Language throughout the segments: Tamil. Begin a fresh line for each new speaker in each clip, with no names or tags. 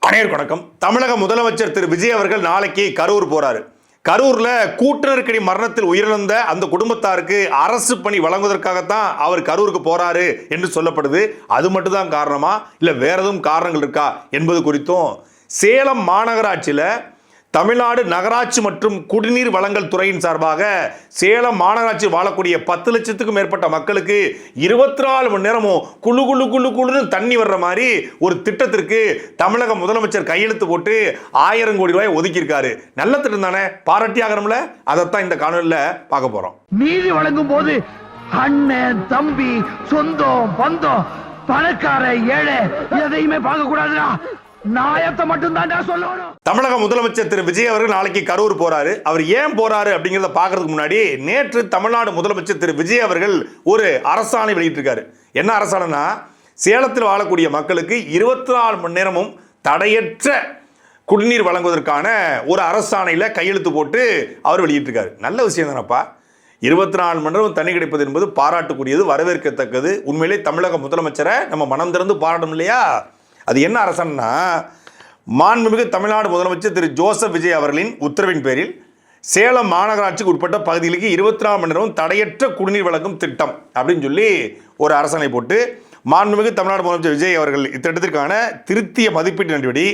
அனைவருக்கும் வணக்கம். தமிழக முதலமைச்சர் திரு விஜய் அவர்கள் நாளைக்கு கரூர் போறாரு. கரூர்ல கூட்ட நெருக்கடி மரணத்தில் உயிரிழந்த அந்த குடும்பத்தாருக்கு அரசு பணி வழங்குவதற்காகத்தான் அவர் கரூருக்கு போறாரு என்று சொல்லப்படுது. அது மட்டும்தான் காரணமா இல்ல வேற எதுவும் காரணங்கள் இருக்கா என்பது குறித்தும் சேலம் மாநகராட்சியில தமிழ்நாடு நகராட்சி மற்றும் குடிநீர் வழங்கல் துறையின் சார்பாக சேலம் மாநகராட்சி வாழக்கூடிய 10 லட்சத்துக்கும் மேற்பட்ட மக்களுக்கு 24 மணி நேரமும் குழு குழு குழு குழுன்னு தண்ணி வர்ற மாதிரி ஒரு திட்டத்திற்கு தமிழக முதலமைச்சர் கையெழுத்து போட்டு 1000 கோடி ரூபாய் ஒதுக்கியிருக்காரு. நல்ல திட்டம் தானே, பாராட்டி ஆகிறோம்ல. அதைத்தான் இந்த காணொலியில பார்க்க போறோம்.
நீதி வழங்கும் போது அண்ணன் தம்பி சொந்தம் பந்தம் பணக்கார ஏழை எதையுமே பார்க்க கூடாதுடா, நாயத்தை மட்டும் தான் சொல்லணும்.
தமிழக முதலமைச்சர் திரு விஜய் அவர்கள் நாளைக்கு கரூர் போறாரு. அவர் ஏன் போறாரு அப்படிங்கிறத பார்க்கறதுக்கு முன்னாடி நேற்று தமிழ்நாடு முதலமைச்சர் திரு விஜய் அவர்கள் ஒரு அரசாணை வெளியிட்டிருக்காரு. என்ன அரசாணைனா, சேலத்தில் வாழக்கூடிய மக்களுக்கு 24 மணி நேரமும் தடையற்ற குடிநீர் வழங்குவதற்கான ஒரு அரசாணையில கையெழுத்து போட்டு அவர் வெளியிட்டிருக்காரு. நல்ல விஷயம் தானப்பா. 24 மணி நேரம் தண்ணி கிடைப்பது என்பது பாராட்டுக்குரியது, வரவேற்கத்தக்கது. உண்மையிலே தமிழக முதலமைச்சரை நம்ம மனம் திறந்து பாராட்டணும் இல்லையா? அது என்ன அரசாணைனா, மாண்புமிகு தமிழ்நாடு முதலமைச்சர் திரு ஜோசப் விஜய் அவர்களின் உத்தரவின் பேரில் சேலம் மாநகராட்சிக்கு உட்பட்ட பகுதிகளுக்கு 24 மணி நேரம் தடையற்ற குடிநீர் வழங்கும் திட்டம் அப்படின்னு சொல்லி ஒரு அரசாணை போட்டு மாண்புமிகு தமிழ்நாடு முதலமைச்சர் விஜய் அவர்கள் இத்திட்டத்திற்கான திருத்திய மதிப்பீட்டு நடவடி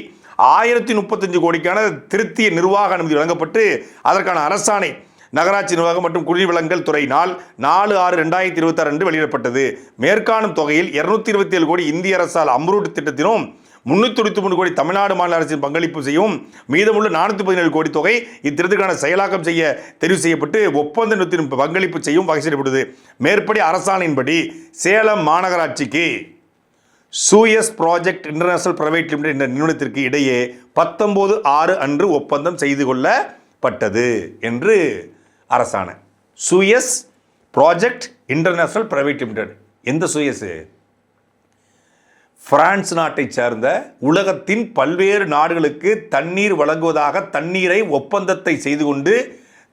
1035 கோடிக்கான திருத்திய நிர்வாக அனுமதி வழங்கப்பட்டு அதற்கான அரசாணை நகராட்சி நிர்வாகம் மற்றும் குடிநீர் வழங்கல் துறையினால் 4/6/2026 அன்று வெளியிடப்பட்டது. மேற்காணும் தொகையில் 227 கோடி இந்திய அரசால் அம்ரூட் திட்டத்திலும் 393 கோடி தமிழ்நாடு மாநில அரசின் பங்களிப்பு செய்யும் மீதமுள்ள 417 கோடி தொகை இத்திட்டத்திற்கான செயலாக்கம் செய்ய தெரிவு செய்யப்பட்டு ஒப்பந்த நிறுவனத்தின் பங்களிப்பு செய்யும் வகை செய்யப்பட்டது. மேற்படி அரசாணையின்படி சேலம் மாநகராட்சிக்கு Suez project international private limited என்ற நிறுவனத்திற்கு இடையே 19/6 அன்று ஒப்பந்தம் செய்து கொள்ளப்பட்டது என்று அரசாணை. Suez project international private limited. எந்த சூயஸ்? பிரான்ஸ் நாட்டை சேர்ந்த உலகத்தின் பல்வேறு நாடுகளுக்கு தண்ணீர் வழங்குவதாக தண்ணீரை ஒப்பந்தத்தை செய்து கொண்டு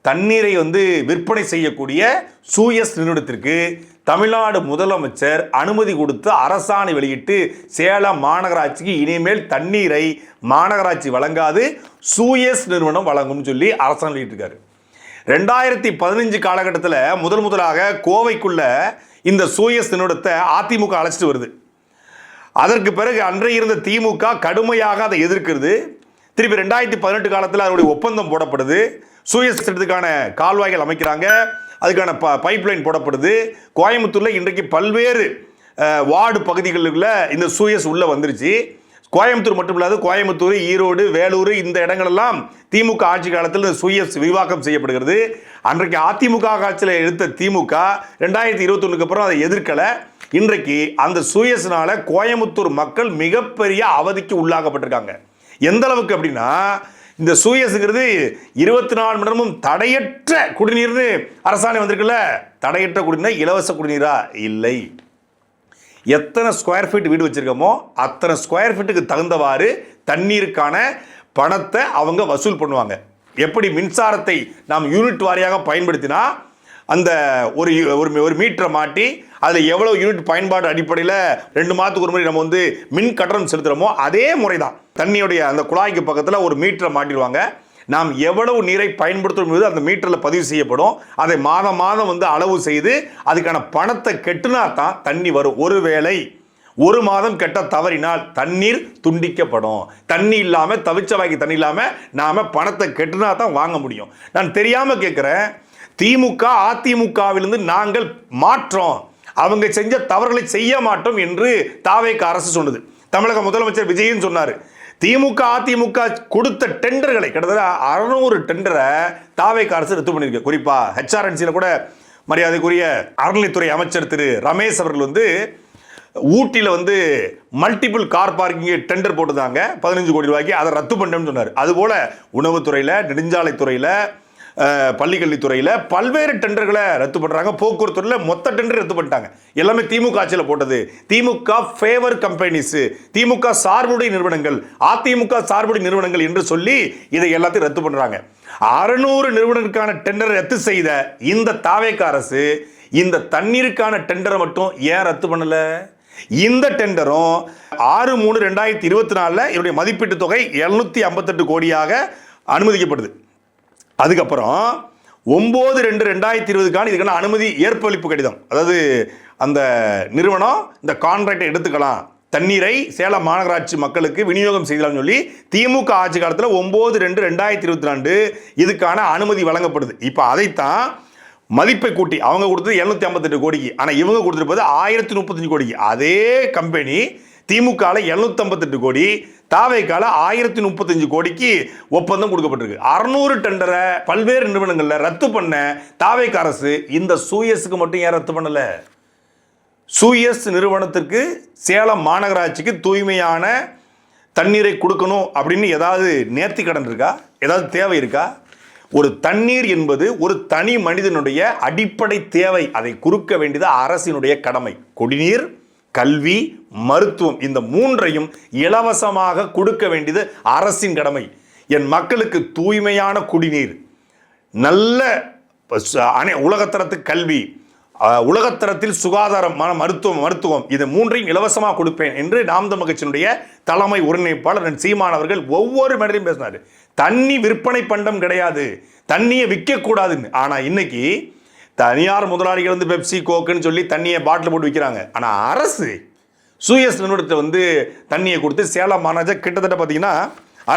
தண்ணீரை விற்பனை செய்யக்கூடிய சூயஸ் நிறுவனத்திற்கு தமிழ்நாடு முதலமைச்சர் அனுமதி கொடுத்து அரசாணை வெளியிட்டு சேலம் மாநகராட்சிக்கு இனிமேல் தண்ணீரை மாநகராட்சி வழங்காது சூயஸ் நிறுவனம் வழங்கும் சொல்லி அரசாணை வெளியிட்டிருக்காரு. 2015 காலகட்டத்தில் முதலாக கோவைக்குள்ள இந்த சூயஸ் நிறுவனத்தை அதிமுக அழைச்சிட்டு வருது. அதற்கு பிறகு அன்றைய இருந்த திமுக கடுமையாக அதை எதிர்க்கிறது. திருப்பி 2018 காலத்தில் அதனுடைய ஒப்பந்தம் போடப்படுது. சூயஸ் திட்டத்துக்கான கால்வாய்கள் அமைக்கிறாங்க, அதுக்கான பைப்லைன் போடப்படுது. கோயம்புத்தூரில் இன்றைக்கு பல்வேறு வார்டு பகுதிகளில் இந்த சூயஸ் உள்ள வந்துருச்சு. கோயம்புத்தூர் மட்டும் இல்லாது கோயம்புத்தூர், ஈரோடு, வேலூர் இந்த இடங்களெல்லாம் திமுக ஆட்சி காலத்தில் சூயஸ் விரிவாக்கம் செய்யப்படுகிறது. அன்றைக்கு அதிமுக ஆட்சியில் எடுத்த திமுக 2021 அப்புறம் அதை எதிர்க்கலை. இன்றைக்கு அந்த சூயஸ்னால கோயம்புத்தூர் மக்கள் மிகப்பெரிய அவதிக்கு உள்ளாக்கப்பட்டிருக்காங்க. எந்த அளவுக்கு அப்படின்னா, இந்த சூயஸ்ங்கிறது 24 மணி நேரமும் தடையற்ற குடிநீர்னு அரசாணை வந்திருக்குல்ல. தடையற்ற குடிநீர் இலவச குடிநீரா? இல்லை. எத்தனை ஸ்கொயர் ஃபீட் வீடு வச்சிருக்கோமோ அத்தனை ஸ்கொயர் ஃபீட்டுக்கு தகுந்தவாறு தண்ணீருக்கான பணத்தை அவங்க வசூல் பண்ணுவாங்க. எப்படி மின்சாரத்தை நாம் யூனிட் வாரியாக பயன்படுத்தினா அந்த ஒரு மீட்டரை மாட்டி அதில் எவ்வளோ யூனிட் பயன்பாடு அடிப்படையில் 2 மாதத்துக்கு ஒரு முறை நம்ம மின் கட்டணம் செலுத்துகிறோமோ அதே முறை தான் தண்ணியுடைய அந்த குழாய்க்கு பக்கத்தில் ஒரு மீட்டரை மாட்டிடுவாங்க. நாம் எவ்வளவு நீரை பயன்படுத்தும் அந்த மீட்டரில் பதிவு செய்யப்படும். அதை மாதம் அளவு செய்து அதுக்கான பணத்தை கெட்டுனா தான் தண்ணி வரும். ஒருவேளை ஒரு மாதம் கெட்ட தவறினால் தண்ணீர் துண்டிக்கப்படும். தண்ணி இல்லாமல் தவிச்ச வாங்கி தண்ணி இல்லாமல் நாம பணத்தை கெட்டுனா தான் வாங்க முடியும். நான் தெரியாம கேட்குறேன், திமுக அதிமுகவிலிருந்து நாங்கள் மாற்றோம், அவங்க செஞ்ச தவறுகளை செய்ய மாட்டோம் என்று தாவேக அரசு சொன்னது. தமிழக முதலமைச்சர் விஜயன் சொன்னார், திமுக அதிமுக கொடுத்த டெண்டர்களை கிட்டத்தட்ட 600 டெண்டரை தாவேக அரசு ரத்து பண்ணியிருக்கு. குறிப்பா HRNCல கூட மரியாதைக்குரிய அறநிலைத்துறை அமைச்சர் திரு ரமேஷ் அவர்கள் ஊட்டியில் மல்டிபிள் கார் பார்க்கிங் டெண்டர் போட்டுதாங்க 15 கோடி ரூபாய்க்கு, அதை ரத்து பண்ணணும்னு சொன்னார். அதுபோல உணவுத்துறையில், நெடுஞ்சாலைத்துறையில், பள்ளிக்கல்வித்துறையில் பல்வேறு டெண்டர்களை ரத்து பண்ணுறாங்க. போக்குவரத்துறையில் மொத்த டெண்டர் ரத்து பண்ணிட்டாங்க. எல்லாமே திமுக ஆட்சியில் போட்டது. திமுக ஃபேவர் கம்பெனிஸ், திமுக சார்புடைய நிறுவனங்கள், அதிமுக சார்புடைய நிறுவனங்கள் என்று சொல்லி இதை எல்லாத்தையும் ரத்து பண்ணுறாங்க. 600 நிறுவனங்களுக்கான டெண்டரை ரத்து செய்த இந்த தாவேக அரசு இந்த தண்ணீருக்கான டெண்டரை மட்டும் ஏன் ரத்து பண்ணல? இந்த டெண்டரும் 6/3/2024 இதனுடைய மதிப்பீட்டு தொகை 758 கோடியாக அனுமதிக்கப்படுது. அதுக்கப்புறம் 9/2/2020 இதுக்கான அனுமதி ஏற்பளிப்பு கடிதம், அதாவது அந்த நிறுவனம் இந்த கான்ட்ராக்டை எடுத்துக்கலாம், தண்ணீரை சேலம் மாநகராட்சி மக்களுக்கு விநியோகம் செய்யலாம்னு சொல்லி திமுக ஆட்சி காலத்தில் 9/2/2022 இதுக்கான அனுமதி வழங்கப்படுது. இப்போ அதைத்தான் மதிப்பை கூட்டி அவங்க கொடுத்தது 758 கோடிக்கு, ஆனால் இவங்க கொடுத்துருப்பது 1035 கோடிக்கு. அதே கம்பெனி திமுக 758 கோடி, தாவேக்கால 1035 கோடிக்கு ஒப்பந்தம் கொடுக்கப்பட்டிருக்கு. 600 டெண்டரை பல்வேறு நிறுவனங்களில் ரத்து பண்ண தாவேக்க அரசு இந்த சூயஸுக்கு மட்டும் ஏன் ரத்து பண்ணல? சூயஸ் நிறுவனத்திற்கு சேலம் மாநகராட்சிக்கு தூய்மையான தண்ணீரை கொடுக்கணும் அப்படின்னு ஏதாவது நேர்த்தி கடன் இருக்கா? ஏதாவது தேவை இருக்கா? ஒரு தண்ணீர் என்பது ஒரு தனி மனிதனுடைய அடிப்படை தேவை. அதை குறுக்க வேண்டியது அரசினுடைய கடமை. குடிநீர், கல்வி, மருத்துவம் இந்த மூன்றையும் இலவசமாக கொடுக்க வேண்டியது அரசின் கடமை. என் மக்களுக்கு தூய்மையான குடிநீர், நல்ல உலகத்தரத்து கல்வி, உலகத்தரத்தில் சுகாதாரமான மருத்துவம் இது மூன்றையும் இலவசமாக கொடுப்பேன் என்று நாம் தமிழர் கட்சியினுடைய தலைமை ஒருங்கிணைப்பாளர் சீமான் அவர்கள் ஒவ்வொரு மேடையும் பேசினார். தண்ணி விற்பனை பண்டம் கிடையாது, தண்ணியை விற்கக்கூடாதுன்னு. ஆனால் இன்னைக்கு தனியார் முதலாளிகள் வந்து பெப்சி கோக்குன்னு சொல்லி தண்ணியை பாட்டில் போட்டு விற்கிறாங்க. ஆனால் அரசு சூயஸ் நிறுவனத்தை தண்ணியை கொடுத்து சேலம் மாநகராட்சி கிட்டத்தட்ட பார்த்தீங்கன்னா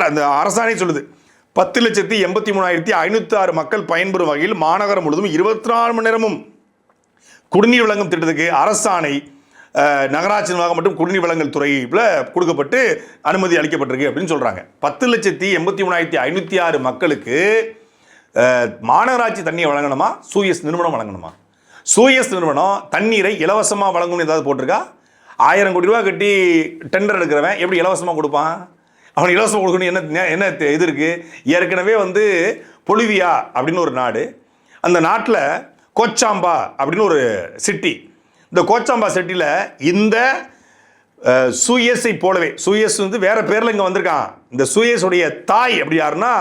அந்த அரசாணை சொல்லுது 10,83,506 மக்கள் பயன்பெறும் வகையில் மாநகரம் முழுவதும் 24 மணி நேரமும் குடிநீர் வழங்கும் திட்டத்துக்கு அரசாணை நகராட்சி நிர்வாகம் மற்றும் குடிநீர் வழங்கல் துறையில் கொடுக்கப்பட்டு அனுமதி அளிக்கப்பட்டிருக்கு அப்படின்னு சொல்கிறாங்க. 10,83,506 மக்களுக்கு மாநகராட்சி தண்ணியை வழங்கணுமா, சூயஸ் நிறுவனம் வழங்கணுமா? சூயஸ் நிறுவனம் தண்ணீரை இலவசமாக வழங்கணும்னு ஏதாவது போட்டிருக்கா? 1000 கோடி ரூபா கட்டி டெண்டர் எடுக்கிறவன் எப்படி இலவசமாக கொடுப்பான்? அவன் இலவசமாக கொடுக்கணும் என்ன இது இருக்குது? ஏற்கனவே பொலிவியா அப்படின்னு ஒரு நாடு, அந்த நாட்டில் கோச்சாம்பா அப்படின்னு ஒரு சிட்டி, இந்த கோச்சாம்பா சிட்டியில் இந்த சூயஸை போலவே, சூயஸ் வேற பேரில் இங்கே வந்திருக்கான். இந்த சூயஸுடைய தாய் அப்படி யாருன்னா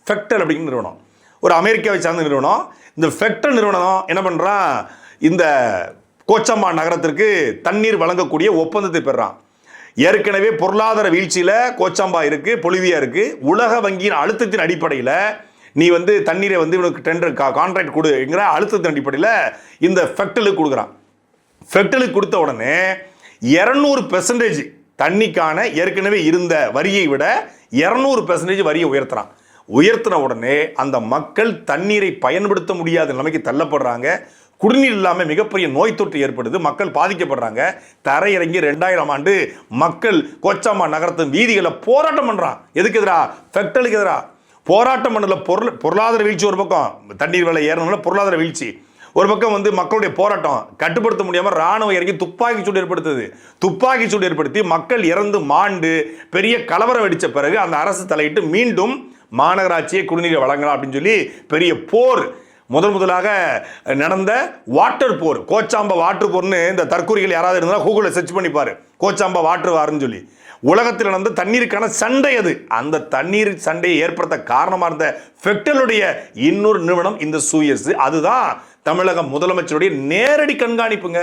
ஃபெக்டல் அப்படிங்கிற நிறுவனம், ஒரு அமெரிக்காவை சார்ந்த நிறுவனம். இந்த ஃபெக்டல் நிறுவனம் என்ன பண்ணுறான், இந்த கோச்சம்பா நகரத்திற்கு தண்ணீர் வழங்கக்கூடிய ஒப்பந்தத்தை பெறான். ஏற்கனவே பொருளாதார வீழ்ச்சியில் கோச்சாம்பா இருக்குது, பொலிவியா இருக்குது. உலக வங்கியின் அழுத்தத்தின் அடிப்படையில் நீ தண்ணீரை இவனுக்கு டெண்டர் கான்ட்ராக்ட் கொடுங்கிற அழுத்தத்தின் அடிப்படையில் இந்த ஃபெக்டலுக்கு கொடுக்குறான். ஃபெக்டலுக்கு கொடுத்த உடனே 200% தண்ணிக்கான ஏற்கனவே இருந்த வரியை விட 200% வரியை உயர்த்துறான். உயர்த்தின உடனே அந்த மக்கள் தண்ணீரை பயன்படுத்த முடியாத நிலைமைக்கு தள்ளப்படுறாங்க. குடிநீர் இல்லாமல் மிகப்பெரிய நோய் தொற்று ஏற்படுது, மக்கள் பாதிக்கப்படுறாங்க. தரையிறங்கி 2000 ஆண்டு மக்கள் கோச்சாம்பா நகரத்தின் வீதிகளை போராட்டம் பண்ணுறான். எதுக்கு எதிரா? ஃபெக்டலுக்கு எதிரா போராட்டம் பண்ணல. பொருளாதார வீழ்ச்சி ஒரு பக்கம், தண்ணீர் விலை ஏறணும்ல பொருளாதார வீழ்ச்சி ஒரு பக்கம், மக்களுடைய போராட்டம் கட்டுப்படுத்த முடியாமல் ராணுவம் இறங்கி துப்பாக்கி சூடு ஏற்படுத்துது. துப்பாக்கி சூடு ஏற்படுத்தி மக்கள் இறந்து மாண்டு பெரிய கலவரம் வெடித்த பிறகு அந்த அரசு தலையிட்டு மீண்டும் மாநகராட்சியை குடிநீரை வழங்கலாம் அப்படின்னு சொல்லி பெரிய போர், முதலாக நடந்த வாட்டர் போர், கோச்சாம்பா வாட்டர் போர்னு இந்த தற்கொலைகள் யாராவது இருந்தால் கூகுளில் சர்ச் பண்ணிப்பாரு, கோச்சாம்பா வாட்டர் வாருன்னு சொல்லி. உலகத்தில் நடந்த தண்ணீருக்கான சண்டை அது. அந்த தண்ணீர் சண்டையை ஏற்படுத்த காரணமாக இருந்த ஃபெக்டலுடைய இன்னொரு நிறுவனம் இந்த சூயஸ். அதுதான் தமிழக முதலமைச்சருடைய நேரடி கண்காணிப்புங்க.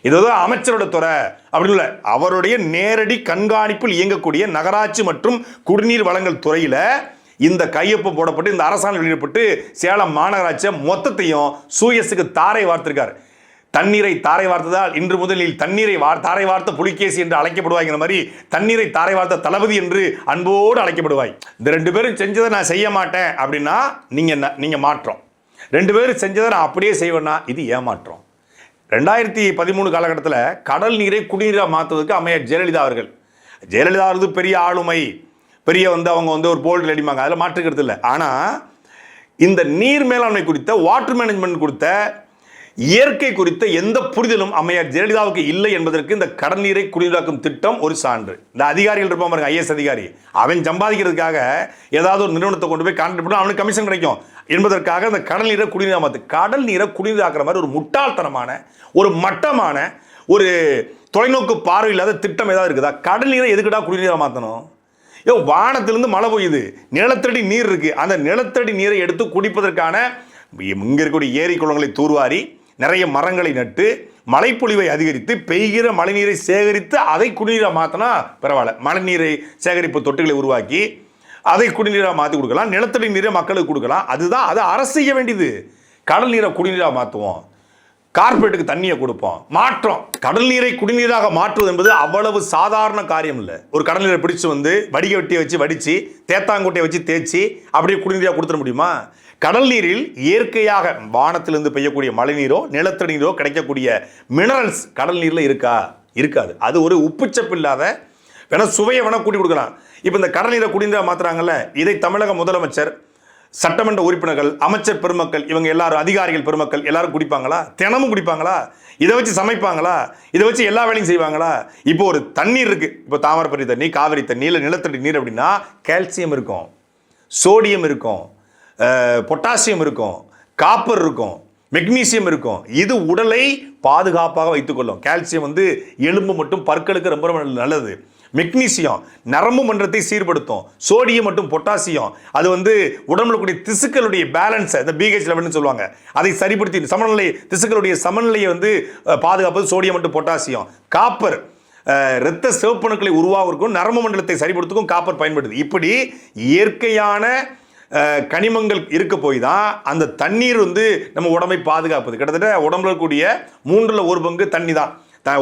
இதுதான் அமைச்சரோட துறை அப்படின்னு இல்லை, அவருடைய நேரடி கண்காணிப்பில் இயங்கக்கூடிய நகராட்சி மற்றும் குடிநீர் வழங்கல் துறையில் இந்த கையொப்பம் போடப்பட்டு இந்த அரசாணை வெளியிடப்பட்டு சேலம் மாநகராட்சி மொத்தத்தையும் சூயஸுக்கு தாரை வார்த்திருக்காரு. தண்ணீரை தாரை வார்த்ததால் இன்று முதலில் தண்ணீரை தாரை வார்த்த புலிகேசி என்று அழைக்கப்படுவாய்ங்கிற மாதிரி தண்ணீரை தாரை வார்த்த தளபதி என்று அன்போடு அழைக்கப்படுவாய். இந்த 2 பேரும் செஞ்சதை நான் செய்ய மாட்டேன் அப்படின்னா நீங்க மாற்றம், 2 பேரும் செஞ்சதை நான் அப்படியே செய்வேன்னா இது ஏமாற்றம். 2013 காலகட்டத்தில் கடல் நீரை குடிநீராக மாற்றுவதற்கு அம்மையார் ஜெயலலிதா அவர்கள், ஜெயலலிதா பெரிய ஆளுமை, பெரிய அவங்க ஒரு போல்டு அடிமாங்க, அதில் மாற்றுக்கிறது இல்லை. ஆனால் இந்த நீர் மேலாண்மை குறித்த, வாட்டர் மேனேஜ்மெண்ட் குறித்த, இயற்கை குறித்த எந்த புரிதலும் அம்மையார் ஜெயலலிதாவுக்கு இல்லை என்பதற்கு இந்த கடல் நீரை குடிநீராக்கும் திட்டம் ஒரு சான்று. இந்த அதிகாரிகள் இருப்பான் பாருங்க, IAS அதிகாரி, அவன் சம்பாதிக்கிறதுக்காக ஏதாவது ஒரு நிறுவனத்தை கொண்டு போய் கான்ட்ராக்ட் பண்ணி அவனுக்கு கமிஷன் கிடைக்கும் என்பதற்காக இந்த கடல் நீரை குடிநீராக மாற்று. கடல் நீரை குடிநீராக்குற மாதிரி ஒரு முட்டாள்தனமான, ஒரு மட்டமான, ஒரு தொலைநோக்கு பார்வை இல்லாத திட்டம் ஏதாவது இருக்குதா? கடல் நீரை எதுக்குடா குடிநீராக மாற்றணும்? வானத்திலிருந்து மழை பெய்யுது, நிலத்தடி நீர் இருக்கு, அந்த நிலத்தடி நீரை எடுத்து குடிப்பதற்கான இங்கே இருக்கக்கூடிய ஏரி குளங்களை தூர்வாரி நிறைய மரங்களை நட்டு மழைப்பொழிவை அதிகரித்து பெய்கிற மழைநீரை சேகரித்து அதை குடிநீராக மாற்றினா பரவாயில்ல. மழைநீரை சேகரிப்பு தொட்டிகளை உருவாக்கி அதை குடிநீராக மாற்றி கொடுக்கலாம், நிலத்தடி நீரை மக்களுக்கு கொடுக்கலாம். அதுதான் அது அரசு செய்ய வேண்டியது. கடல் நீரை குடிநீராக மாற்றுவோம், கார்பரேட்டுக்கு தண்ணியை கொடுப்போம், மாற்றோம். கடல் நீரை குடிநீராக மாற்றுவது என்பது அவ்வளவு சாதாரண காரியம் இல்லை. ஒரு கடல் நீரை பிடிச்சு வந்து வடிகட்டியை வச்சு வடித்து தேத்தாங்கொட்டையை வச்சு தேய்ச்சி அப்படியே குடிநீராக கொடுத்துட முடியுமா? கடல் நீரில் இயற்கையாக வானத்திலிருந்து பெய்யக்கூடிய மழை நீரோ நிலத்தடி நீரோ கிடைக்கக்கூடிய மினரல்ஸ் கடல் நீரில் இருக்கா? இருக்காது. அது ஒரு உப்புச்சப்பு இல்லாத வேணா சுவையை வேணா கூட்டி கொடுக்கலாம். இப்போ இந்த கடல் நீரை குடிநீராக மாற்றுறாங்கல்ல, இதை தமிழக முதலமைச்சர், சட்டமன்ற உறுப்பினர்கள், அமைச்சர் பெருமக்கள், இவங்க எல்லாரும், அதிகாரிகள் பெருமக்கள் எல்லாரும் குடிப்பாங்களா? தினமும் குடிப்பாங்களா? இதை வச்சு சமைப்பாங்களா? இதை வச்சு எல்லா வேலையும் செய்வாங்களா? இப்போ ஒரு தண்ணீர் இருக்கு, இப்போ தாமிரபரணி தண்ணி, காவிரி தண்ணி, இல்லை நிலத்தடி நீர் அப்படின்னா கால்சியம் இருக்கும், சோடியம் இருக்கும், பொட்டாசியம் இருக்கும், காப்பர் இருக்கும், மெக்னீசியம் இருக்கும். இது உடலை பாதுகாப்பாக வைத்துக்கொள்ளும். கால்சியம் வந்து எலும்பு மற்றும் பற்களுக்கு ரொம்ப ரொம்ப நல்லது. மெக்னீசியம் நரம்பு மன்றத்தை சீர்படுத்தும். சோடியம் மற்றும் பொட்டாசியம் அது வந்து உடம்புல கூடிய திசுக்களுடைய பேலன்ஸை, இந்த பிஹெச் லெவல்னு சொல்லுவாங்க, அதை சரிப்படுத்தி சமநிலை, திசுக்களுடைய சமநிலையை வந்து பாதுகாப்பது சோடியம் மற்றும் பொட்டாசியம். காப்பர் இரத்த சிவப்பணுக்களை உருவாகும், நரம்பு மண்டலத்தை சரிப்படுத்துக்கும் காப்பர் பயன்படுது. இப்படி இயற்கையான கனிமங்கள் இருக்க போய் தான் அந்த தண்ணீர் வந்து நம்ம உடம்பை பாதுகாப்பது. கிட்டத்தட்ட உடம்புல கூடிய 1/3 தண்ணி தான்.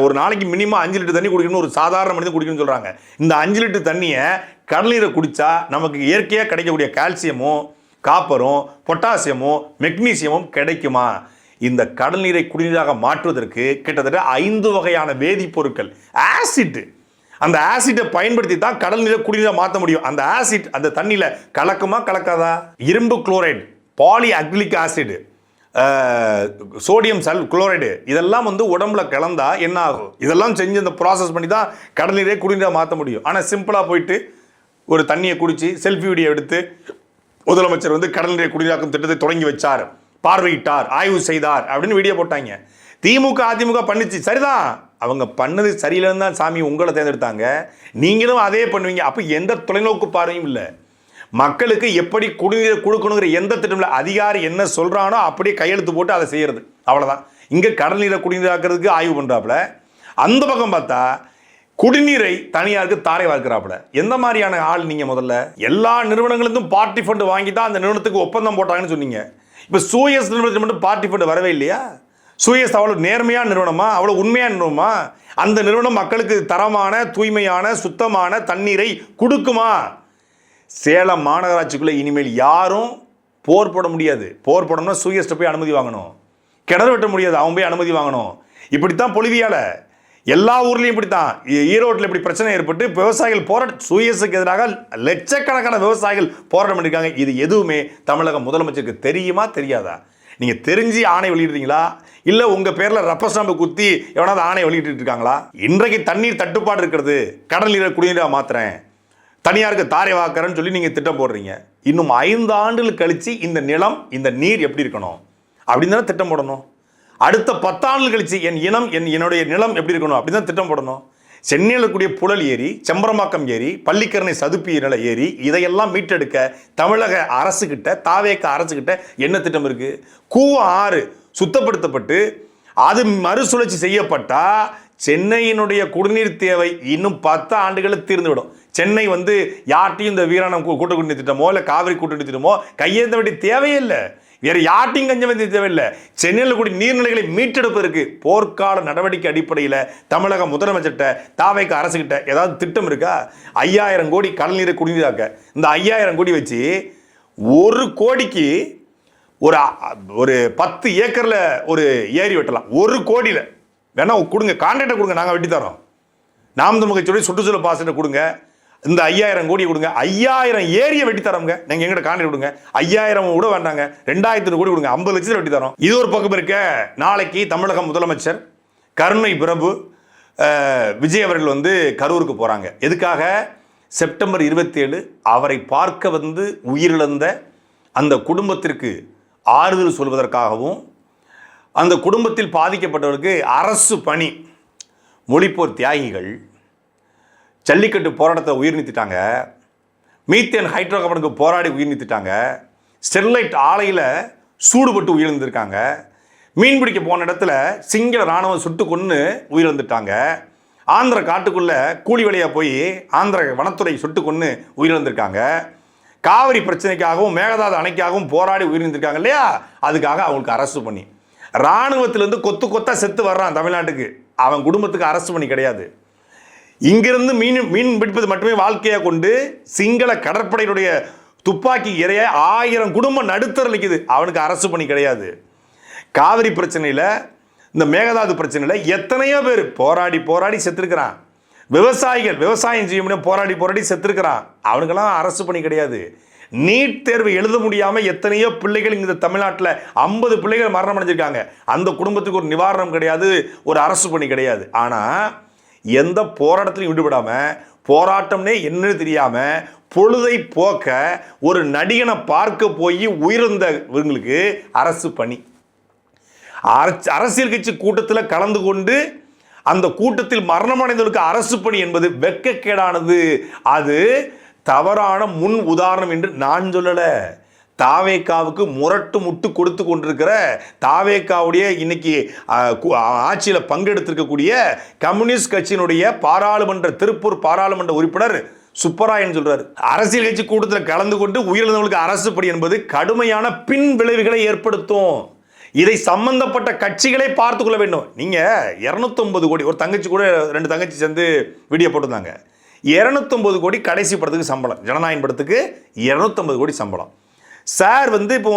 ஒரு நாளைக்கு மினிமம் 5 லிட்டர் தண்ணி குடிக்கணும் ஒரு சாதாரண மனிதன் குடிக்கணும்னு சொல்கிறாங்க. இந்த 5 லிட்டர் தண்ணியை கடல் நீரை குடித்தா நமக்கு இயற்கையாக கிடைக்கக்கூடிய கால்சியமும் காப்பரும் பொட்டாசியமும் மெக்னீசியமும் கிடைக்குமா? இந்த கடல் நீரை குடிநீராக மாற்றுவதற்கு கிட்டத்தட்ட 5 வகையான வேதிப்பொருட்கள், ஆசிட், அந்த ஆசிட்டை பயன்படுத்தி தான் கடல் நீரை குடிநீராக மாற்ற முடியும். அந்த ஆசிட் அந்த தண்ணியில் கலக்குமா கலக்காதா? இரும்பு chloride, poly acrylic acid, sodium chloride, இதெல்லாம் வந்து உடம்புல கலந்தா என்ன ஆகும்? இதெல்லாம் செஞ்சு இந்த ப்ராசஸ் பண்ணி தான் கடல் நீரை குடிநீராக மாற்ற முடியும். ஆனால் சிம்பிளாக போயிட்டு ஒரு தண்ணியை குடிச்சு செல்ஃபி வீடியோ எடுத்து முதலமைச்சர் வந்து கடல் நீரை குடிநீராக்கும் திட்டத்தை தொடங்கி வச்சார், பார்வையிட்டார், ஆய்வு செய்தார் அப்படின்னு வீடியோ போட்டாங்க. திமுக அதிமுக பண்ணிச்சு, சரிதான், அவங்க பண்ணது சரியில்லைன்னு தான் சாமி உங்களை தேர்ந்தெடுத்தாங்க, நீங்களும் அதே பண்ணுவீங்க. அப்போ எந்த தொலைநோக்கு பார்வையும் இல்லை. மக்களுக்கு எப்படி குடிநீரை கொடுக்கணுங்கிற எந்த திட்டம் இல்லை. அதிகாரி என்ன சொல்கிறானோ அப்படியே கையெழுத்து போட்டு அதை செய்கிறது, அவ்வளோதான். இங்கே கடல் நீரை குடிநீராக்கிறதுக்கு ஆய்வு பண்ணுறாப்புல, அந்த பக்கம் பார்த்தா குடிநீரை தனியாருக்கு தாரை வார்க்கிறாப்புல. எந்த மாதிரியான ஆள் நீங்கள்? முதல்ல எல்லா நிறுவனங்களுக்கும் பார்ட்டி ஃபண்டு வாங்கி தான் அந்த நிறுவனத்துக்கு ஒப்பந்தம் போட்டாங்கன்னு சொன்னீங்க. இப்போ சூயஸ் நிறுவனத்துக்கு மட்டும் பார்ட்டி ஃபண்டு வரவே இல்லையா? சூயஸ் அவ்வளோ நேர்மையான நிறுவனமா, அவ்வளோ உண்மையான நிறுவனமா? அந்த நிறுவனம் மக்களுக்கு தரமான தூய்மையான சுத்தமான தண்ணீரை கொடுக்குமா? சேலம் மாநகராட்சிக்குள்ளே இனிமேல் யாரும் போர் போட முடியாது. போர் போடணும்னா சூயஸ்ட்டை போய் அனுமதி வாங்கணும், கிணறு வெட்ட முடியாது, அவன் போய் அனுமதி வாங்கணும். இப்படித்தான் பொலிவியால் எல்லா ஊர்லேயும் இப்படித்தான். ஈரோட்டில் இப்படி பிரச்சனை ஏற்பட்டு விவசாயிகள் போராட்டம், சூயஸுக்கு எதிராக லட்சக்கணக்கான விவசாயிகள் போராட்டம் பண்ணியிருக்காங்க. இது எதுவுமே தமிழக முதலமைச்சருக்கு தெரியுமா தெரியாதா? நீங்கள் தெரிஞ்சு ஆணை வெளியிடுறீங்களா, இல்லை உங்கள் பேரில் ரப்பர் ஸ்டாம்பு குத்தி எவனாவது ஆணை வெளியிட்டு இருக்காங்களா? இன்றைக்கு தண்ணீர் தட்டுப்பாடு இருக்கிறது, கடல் நீரை குடிநீராக மாற்றுறேன், தனியாருக்கு தாரை வாக்குறேன்னு சொல்லி நீங்கள் திட்டம் போடுறீங்க. இன்னும் 5 ஆண்டுகள் கழித்து இந்த நிலம் இந்த நீர் எப்படி இருக்கணும் அப்படின்னு தானே திட்டம் போடணும். அடுத்த 10 ஆண்டுகள் கழித்து என்னுடைய நிலம் எப்படி இருக்கணும் அப்படின்னு தான் திட்டம் போடணும். சென்னையில் இருக்கக்கூடிய புழல் ஏரி, செம்பரமாக்கம் ஏரி, பள்ளிக்கரணை சதுப்பு நில ஏரி, இதையெல்லாம் மீட்டெடுக்க தமிழக அரசுகிட்ட, தாவேக அரசுகிட்ட என்ன திட்டம் இருக்கு? கூவம் ஆறு சுத்தப்படுத்தப்பட்டு அது மறுசுழற்சி செய்யப்பட்டா சென்னையினுடைய குடிநீர் தேவை இன்னும் 10 ஆண்டுகளில் தீர்ந்துவிடும். சென்னை வந்து யார்ட்டையும் இந்த வீராணம் கூட்டு குடிநீர் திட்டமோ இல்லை காவிரி கூட்டு திட்டமோ கையேற்ற வேண்டிய தேவையே இல்லை, வேறு யார்ட்டையும் கஞ்ச வேண்டிய தேவையில்லை. சென்னையில் கூடிய நீர்நிலைகளை மீட்டெடுப்பதற்கு போர்க்கால நடவடிக்கை அடிப்படையில் தமிழக முதலமைச்சர்கிட்ட தாவேக அரசுகிட்ட ஏதாவது திட்டம் இருக்கா? 5000 கோடி கடல் நீரை குடிநீராக்க, இந்த 5000 கோடி வச்சு 1 கோடிக்கு ஒரு 10 ஏக்கரில் ஒரு ஏரி வெட்டலாம். 1 கோடியில் வேணா கொடுங்க, கான்ட்ராக்டை கொடுங்க, நாங்கள் வெட்டி தரோம். நாம் தமிழ் கட்சியோட சுற்றுச்சூழல் பாசனை கொடுங்க, இந்த 5000 கோடி கொடுங்க, 5000 ஏரியை வெட்டி தரோங்க. நீங்கள் எங்கிட்ட கான்ட்ராக்ட் கொடுங்க, 5000 கூட வேண்டாங்க, 2000 கோடி கொடுங்க, 50 லட்சத்தில் வெட்டி தரோம். இது ஒரு பக்கம் இருக்க. நாளைக்கு தமிழக முதலமைச்சர் கருணை பிரபு விஜய் அவர்கள் வந்து கரூருக்கு போகிறாங்க. எதுக்காக? செப்டம்பர் 27 அவரை பார்க்க வந்து உயிரிழந்த அந்த குடும்பத்திற்கு ஆறுதல் சொல்வதற்காகவும், அந்த குடும்பத்தில் பாதிக்கப்பட்டவருக்கு அரசு பணி, மொழிப்போர் தியாகிகள் ஜல்லிக்கட்டு போராட்டத்தை உயிர் நீத்திட்டாங்க, மீத்தேன் ஹைட்ரோ கார்பனுக்கு போராடி உயிர் நீத்திட்டாங்க, ஸ்டெர்லைட் ஆலையில் சூடுபட்டு உயிர்ந்திருக்காங்க, மீன் பிடிக்க போன இடத்துல சிங்கள ராணுவம் சுட்டு கொன்று உயிரிழந்துட்டாங்க. ஆந்திர காட்டுக்குள்ள கூலி வேலையாக போய் ஆந்திர வனத்துறை சுட்டு கொன்று உயிரிழந்திருக்காங்க. காவிரி பிரச்சனைக்காகவும் மேகதாது அணைக்காகவும் போராடி உயிரிழந்திருக்காங்க இல்லையா, அதுக்காக அவங்களுக்கு அரசு பண்ணி. இராணுவத்திலிருந்து கொத்து கொத்தா செத்து வர்றான் தமிழ்நாட்டுக்கு, அவன் குடும்பத்துக்கு அரசு பண்ணி கிடையாது. இங்கிருந்து மீன் பிடிப்பது மட்டுமே வாழ்க்கையாக கொண்டு சிங்கள கடற்படையினுடைய துப்பாக்கி இறைய 1000 குடும்பம் நடுத்தர நிற்குது, அவனுக்கு அரசு பண்ணி கிடையாது. காவிரி பிரச்சனையில், இந்த மேகதாது பிரச்சனையில் எத்தனையோ பேர் போராடி போராடி செத்துருக்கிறான். விவசாயிகள் விவசாயம் செய்ய முடியும் போராடி போராடி செத்துருக்கிறான், அவனுக்கெல்லாம் அரசு பண்ணி கிடையாது. நீட் தேர்வு எழுத முடியாமல் எத்தனையோ பிள்ளைகள் இந்த தமிழ்நாட்டில் 50 பிள்ளைகள் மரணம் அடைஞ்சிருக்காங்க. அந்த குடும்பத்துக்கு ஒரு நிவாரணம் கிடையாது, ஒரு அரசு பண்ணி கிடையாது. ஆனால் எந்த போராட்டத்திலையும் ஈடுபடாமல், போராட்டம்னே என்னன்னு தெரியாமல் பொழுதை போக்க ஒரு நடிகனை பார்க்க போய் உயிரிழந்தவங்களுக்கு அரசு பண்ணி. அரசியல் கட்சி கூட்டத்தில் கலந்து கொண்டு அந்த கூட்டத்தில் மரணமடைந்தவர்களுக்கு அரசு பணி என்பது வெட்கக்கேடானது. அது தவறான முன் உதாரணம் என்று நான் சொல்லல. தாவேக்காவுக்கு முரட்டு முட்டு கொடுத்து கொண்டிருக்கிற தாவேக்காவுடைய இன்னைக்கு ஆட்சியில் பங்கெடுத்திருக்கக்கூடிய கம்யூனிஸ்ட் கட்சியினுடைய திருப்பூர் பாராளுமன்ற உறுப்பினர் சுப்பராயன் சொல்றாரு, அரசியல் கட்சி கூட்டத்தில் கலந்து கொண்டு உயிரிழந்தவர்களுக்கு அரசு பணி என்பது கடுமையான பின் விளைவுகளை ஏற்படுத்தும். இதை சம்பந்தப்பட்ட கட்சிகளை பார்த்து கொள்ள வேண்டும். நீங்க 250 கோடி, ஒரு தங்கச்சி கூட 2 தங்கச்சி சேர்ந்து வீடியோ போட்டிருந்தாங்க, 250 கோடி கடைசி படத்துக்கு சம்பளம், ஜனநாயகம் படத்துக்கு 250 கோடி சம்பளம். சார் இப்போ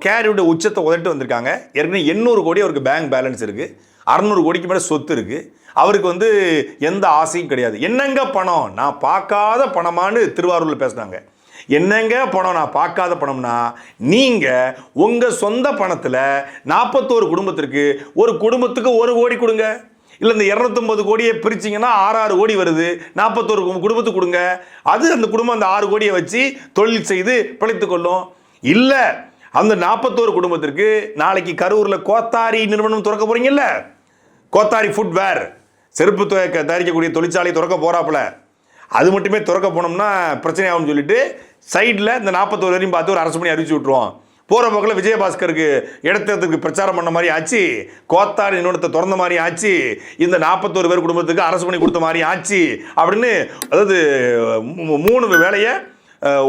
கேரியோட உச்சத்தை உதட்டு வந்திருக்காங்க. ஏற்கனவே 800 கோடி அவருக்கு பேங்க் பேலன்ஸ் இருக்கு, 600 கோடிக்கு மேலே சொத்து இருக்கு. அவருக்கு எந்த ஆசையும் கிடையாது. என்னங்க பணம், நான் பார்க்காத பணமானு திருவாரூரில் பேசினாங்க. என்னங்க பணம், நான் பார்க்காத பணம்னா, நீங்கள் உங்கள் சொந்த பணத்தில் 41 குடும்பத்திற்கு, ஒரு குடும்பத்துக்கு 1 கோடி கொடுங்க. இல்லை இந்த 250 கோடியை பிரிச்சிங்கன்னா 6 கோடி வருது, 41 குடும்பத்துக்கு கொடுங்க. அது அந்த குடும்பம் அந்த 6 கோடியை வச்சு தொழில் செய்து பிழைத்து கொள்ளும். இல்லை அந்த 41 குடும்பத்திற்கு நாளைக்கு கரூரில் கோத்தாரி நிறுவனம் திறக்க போறீங்கல்ல, கோத்தாரி ஃபுட்வேர் செருப்பு தயாரிக்கக்கூடிய தொழிற்சாலை திறக்க போறாப்புல, அது மட்டுமே திறக்க போனோம்னா பிரச்சனை ஆகும்னு சொல்லிட்டு சைடில் இந்த 41 வரையும் பார்த்து ஒரு அரசு பண்ணி அறிவிச்சு விட்டுருவோம். போகிற போக்கில் விஜயபாஸ்கருக்கு இடத்துக்கு பிரச்சாரம் பண்ண மாதிரி ஆச்சு, கோத்தாரி நிறுவனத்தை திறந்த மாதிரி ஆச்சு, இந்த 41 பேர் குடும்பத்துக்கு அரசு பண்ணி கொடுத்த மாதிரி ஆச்சு அப்படின்னு, அதாவது 3 வேலையை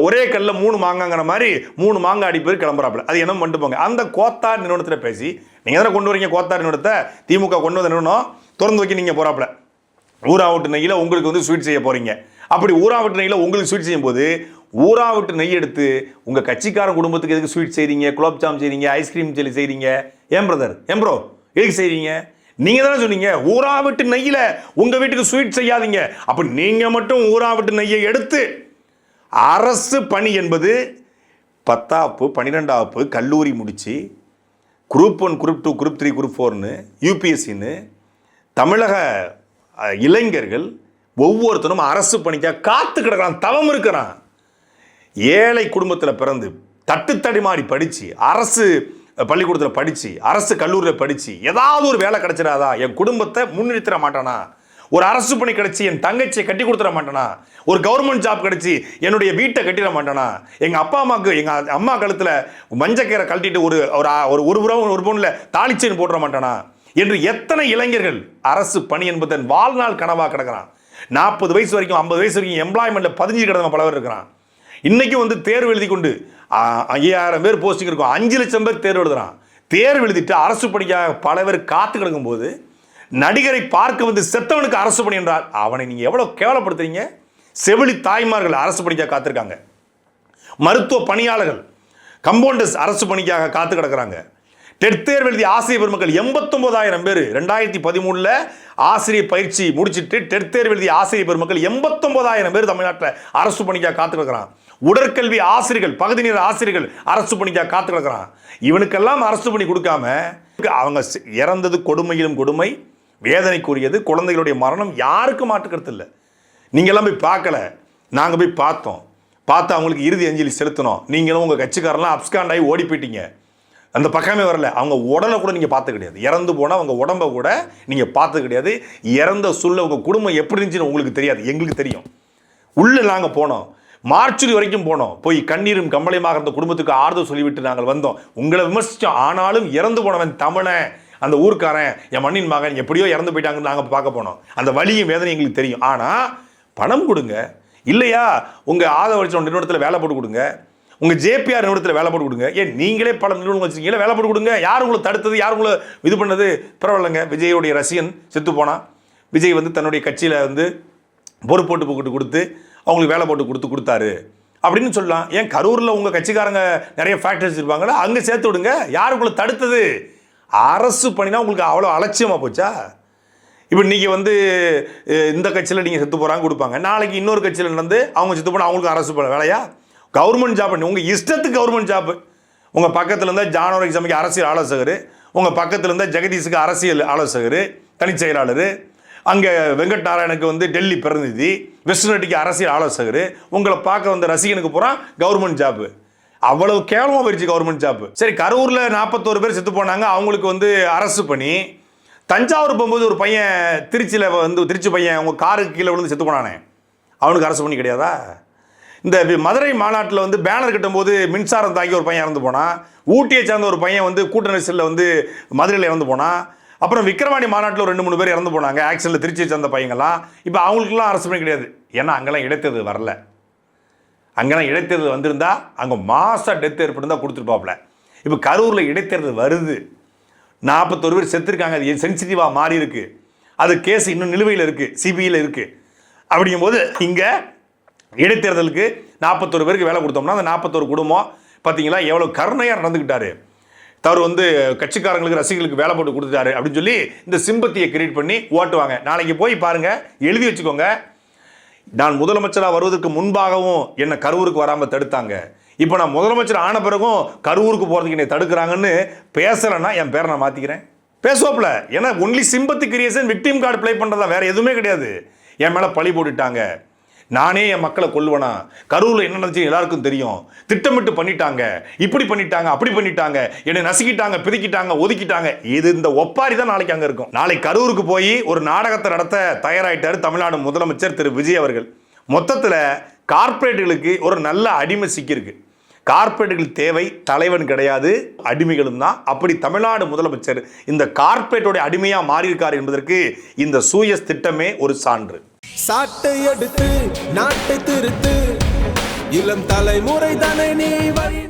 ஒரே கல்ல 3 மாங்காங்கிற மாதிரி 3 மாங்காய் அடிப்பது கிளம்புறாப்புல. அது என்ன பண்ணிட்டு போங்க. அந்த கோத்தார் நிறுவனத்தில் பேசி நீங்கள் தானே கொண்டு வரீங்க, கோத்தார் நிறுவனத்தை திமுக கொண்டு வந்த நிறுவனம் திறந்து வைக்க நீங்கள் போறாப்புல. ஊராவட்டு நெய்யில் உங்களுக்கு ஸ்வீட் செய்ய போறீங்க. அப்படி ஊராவட்டு நெய்யில் உங்களுக்கு ஸ்வீட் செய்யும் போது ஊராவட்டு நெய் எடுத்து உங்கள் கட்சிக்காரன் குடும்பத்துக்கு எதுக்கு ஸ்வீட் செய்றீங்க, குலோப்ஜாம் செய்றீங்க, ஐஸ்கிரீம் சொல்லி செய்றீங்க? ஏன் பிரதர், ஏன் ப்ரோ எதுக்கு செய்றீங்க? நீங்க தானே சொன்னீங்க ஊராவட்டு நெய்யில் உங்க வீட்டுக்கு ஸ்வீட் செய்யாதீங்க. அப்ப நீங்க மட்டும் ஊராவட்டு நெய்யை எடுத்து அரசு பணி என்பது 10ஆப்பு 12ஆப்பு கல்லூரி முடிச்சு குரூப் 1 குரூப் 2 குரூப் 3 குரூப் 4ன்னு யூபிஎஸ்சின்னு தமிழக இளைஞர்கள் ஒவ்வொருத்தரும் அரசு பணிக்காக காத்து கிடக்கிறான், தவம் இருக்கிறான். ஏழை குடும்பத்தில் பிறந்து தட்டுத்தடிமாடி படித்து அரசு பள்ளிக்கூடத்தில் படித்து அரசு கல்லூரியில் படித்து ஏதாவது ஒரு வேலை கிடைச்சிடாதா, என் குடும்பத்தை முன்னிறுத்திட மாட்டானா? ஒரு அரசு பணி கிடைச்சி என் தங்கச்சியை கட்டி கொடுத்துட மாட்டானா? ஒரு கவர்மெண்ட் ஜாப் கிடைச்சி என்னுடைய வீட்டை கட்டிட மாட்டானா? எங்கள் அப்பா அம்மாவுக்கு எங்கள் அம்மா கழுத்தில் மஞ்சக்கீரை கழட்டிட்டு ஒரு பொண்ணில் தாளிச்சேன்னு போட்டுற மாட்டானா என்று எத்தனை இளைஞர்கள் அரசு பணி என்பதன் வாழ்நாள் கனவாக கிடக்கிறான். 40 வயசு வரைக்கும் 50 வயசு வரைக்கும் எம்ப்ளாய்மெண்ட்டில் 15 கிடந்த பல பேர் இருக்கிறான். இன்னைக்கு தேர்வு எழுதி கொண்டு 5000 பேர் போஸ்டிங் இருக்கும், 5 லட்சம் பேர் தேர்வு எழுதுறான். தேர்வு எழுதிட்டு அரசு பணிக்காக பல பேர் காத்து கிடக்கும் போது நடிகரை பார்க்க செத்தவனுக்கு அரசு பணி என்றால் அவனை நீங்க எவ்வளவு கேவலப்படுத்துறீங்க? செவிலி தாய்மார்கள் அரசு பணிக்காக காத்திருக்காங்க, மருத்துவ பணியாளர்கள் கம்பவுண்டர்ஸ் அரசு பணிக்காக காத்து கிடக்கிறாங்க. டெட் தேர்வு எழுதிய ஆசிரியர் பெருமக்கள் 89,000 பேர் 2013 ஆசிரியர் பயிற்சி முடிச்சுட்டு டெட் தேர்வு எழுதிய ஆசிரியர் பெருமக்கள் 89,000 பேர் தமிழ்நாட்டில் அரசு பணிக்காக காத்து கிடக்கிறான். உடற்கல்வி ஆசிரியர்கள், பகுதி நேர ஆசிரியர்கள் அரசு பணிக்காக காத்து கிடக்கிறான். இவனுக்கெல்லாம் அரசு பணி கொடுக்காம அவங்க இறந்தது கொடுமையிலும் கொடுமை, வேதனைக்குரியது. குழந்தைகளுடைய மரணம் யாருக்கு மாற்றுக்கிறது இல்லை. நீங்க எல்லாம் போய் பார்க்கல, நாங்க போய் பார்த்தோம். பார்த்து அவங்களுக்கு இறுதி அஞ்சலி செலுத்தணும். நீங்களும் உங்க கட்சிக்காரெல்லாம் அப்ஸ்காண்ட் ஆகி ஓடி போயிட்டீங்க, அந்த பக்கமே வரல. அவங்க உடலை கூட நீங்க பார்த்து கிடையாது, இறந்து போனால் அவங்க உடம்பை கூட நீங்க பார்த்து கிடையாது. இறந்த சொல்ல உங்க குடும்பம் எப்படி இருந்துச்சுன்னு உங்களுக்கு தெரியாது, எங்களுக்கு தெரியும். உள்ள நாங்கள் போனோம். மார்ச்சுரி வரைக்கும் போனோம். போய் கண்ணீரும் கம்பளையுமாக இருந்த குடும்பத்துக்கு ஆறுதல் சொல்லிவிட்டு நாங்கள் வந்தோம். உங்களை விமர்சித்தோம். ஆனாலும் இறந்து போனவன் தமிழன், அந்த ஊர்க்காரன், என் மண்ணின் மகன் எப்படியோ இறந்து போயிட்டாங்கன்னு நாங்கள் பார்க்க போனோம். அந்த வலியும் வேதனை எங்களுக்கு தெரியும். ஆனால் பணம் கொடுங்க, இல்லையா உங்கள் ஆதரவளிச்ச நிறுவனத்தில் வேலை போட்டு கொடுங்க, உங்கள் ஜேபிஆர் நிறுவனத்தில் வேலை போட்டு கொடுங்க. ஏன் நீங்களே பல நிறுவனம் வச்சுருக்கீங்களா, வேலை போட்டு கொடுங்க. யார் உங்களை தடுத்தது, யார் உங்களை இது பண்ணது? பரவாயில்லைங்க. விஜயோடைய ரசிகன் செத்து போனான். விஜய் வந்து தன்னுடைய கட்சியில் வந்து பொறுப்போட்டு போட்டு கொடுத்து அவங்களுக்கு வேலை போட்டு கொடுத்தாரு அப்படின்னு சொல்லலாம். ஏன் கரூரில் உங்கள் கட்சிக்காரங்க நிறைய ஃபேக்டரிஸ் இருப்பாங்களா, அங்கே சேர்த்து விடுங்க. யார் உங்களை தடுத்தது? அரசு பண்ணினா உங்களுக்கு அவ்வளோ அலட்சியமாக போச்சா? இப்போ நீங்கள் வந்து இந்த கட்சியில் நீங்கள் செத்து போகிறாங்க கொடுப்பாங்க, நாளைக்கு இன்னொரு கட்சியில் நடந்து அவங்க செத்து போனால் அவங்களுக்கு அரசு வேலையா? கவர்மெண்ட் ஜாப் பண்ணி உங்கள் இஷ்டத்துக்கு கவர்மெண்ட் ஜாப். உங்கள் பக்கத்தில் இருந்தால் ஜானவரி எக்ஸாமுக்கு அரசியல் ஆலோசகர், உங்கள் பக்கத்தில் இருந்தால் ஜெகதீஷுக்கு அரசியல் ஆலோசகர் தனிச் செயலாளர், அங்கே வெங்கட் நாராயணுக்கு வந்து டெல்லி பிரதிநிதி, வெஸ்டர்னடிக்கு அரசியல் ஆலோசகர், உங்களை பார்க்க வந்த ரசிகனுக்கு போகிறான் கவர்மெண்ட் ஜாப்பு. அவ்வளவு கேவலமாக போயிடுச்சு கவர்மெண்ட் ஜாப்பு. சரி, கரூரில் 41 பேர் செத்து போனாங்க, அவங்களுக்கு வந்து அரசு பண்ணி. தஞ்சாவூர் போகும்போது ஒரு பையன் திருச்சியில் வந்து திருச்சி பையன் அவங்க காருக்கு கீழே விழுந்து செத்து போனானே, அவனுக்கு அரசு பண்ணி கிடையாதா? இந்த மதுரை மாநாட்டில் வந்து பேனர் கட்டும்போது மின்சாரம் தாக்கி ஒரு பையன் இறந்து போனான். ஊட்டியை சேர்ந்த ஒரு பையன் வந்து கூட்ட நெரிசலில் வந்து மதுரையில் இறந்து போனான். அப்புறம் விக்கிரவாணி மாநாட்டில் ஒரு 2-3 பேர் இறந்து போனாங்க ஆக்சிடென்ட்ல, திருச்சியை சேர்ந்த பையங்கள்லாம். இப்போ அவங்களுக்குலாம் அரசு பண்ணி கிடையாது. ஏன்னா அங்கெல்லாம் இடைத்தேர்தல் வரல. அங்கெல்லாம் இடைத்தேர்தல் வந்திருந்தா அங்கே மாதம் டெத் ஏற்படுத்தா கொடுத்துருப்பாப்புல. இப்போ கரூரில் இடைத்தேர்தல் வருது, 41 பேர் செத்துருக்காங்க. அது சென்சிட்டிவாக மாறி இருக்கு. அது கேஸ் இன்னும் நிலுவையில் இருக்குது, சிபிஐயில் இருக்குது. அப்படிங்கும்போது இங்கே இடைத்தேர்தலுக்கு 41 பேருக்கு வேலை கொடுத்தோம்னா அந்த 41 குடும்பம் பார்த்தீங்களா எவ்வளோ கருணையாக நடந்துக்கிட்டாரு. அவர் வந்து கட்சிக்காரங்களுக்கு ரசிகர்களுக்கு வேலை போட்டு கொடுத்துட்டாரு அப்படின்னு சொல்லி இந்த சிம்பத்தியை கிரியேட் பண்ணி ஓட்டுவாங்க. நாளைக்கு போய் பாருங்க, எழுதி வச்சுக்கோங்க. நான் முதலமைச்சராக வருவதற்கு முன்பாகவும் என்னை கரூருக்கு வராமல் தடுத்தாங்க, இப்போ நான் முதலமைச்சர் ஆன பிறகும் கரூருக்கு போகிறதுக்கு என்னை தடுக்கிறாங்கன்னு பேசலைன்னா என் பேரை நான் மாற்றிக்கிறேன். பேசுவாப்புல. ஏன்னா only sympathy creation, victim card play பண்ணுறதா, வேற எதுவுமே கிடையாது. என் மேலே பழி போட்டுட்டாங்க, நானே என் மக்களை கொல்லுவேனா, கரூரில் என்ன நடந்துச்சு எல்லாருக்கும் தெரியும், திட்டமிட்டு பண்ணிட்டாங்க, இப்படி பண்ணிட்டாங்க, அப்படி பண்ணிட்டாங்க, என்னை நசுக்கிட்டாங்க, பிதுக்கிட்டாங்க, ஒதுக்கிட்டாங்க. இது இந்த ஒப்பாரி தான் நாளைக்கு அங்கே இருக்கும். நாளைக்கு கரூருக்கு போய் ஒரு நாடகத்தை நடத்த தயாராகிட்டார் தமிழ்நாடு முதலமைச்சர் திரு விஜய் அவர்கள். மொத்தத்தில் கார்ப்பரேட்டுகளுக்கு ஒரு நல்ல அடிமை சிக்கியிருக்கு. கார்ப்பரேட்டுகள் தேவை, தலைவன் கிடையாது, அடிமைகளும் தான். அப்படி தமிழ்நாடு முதலமைச்சர் இந்த கார்ப்பரேட்டோட அடிமையாக மாறியிருக்கார் என்பதற்கு இந்த சூயஸ் திட்டமே ஒரு சான்று.
சாட்டை எடுத்து நாட்டை திருத்து, இளம் தலைமுறை தானே நீ வழி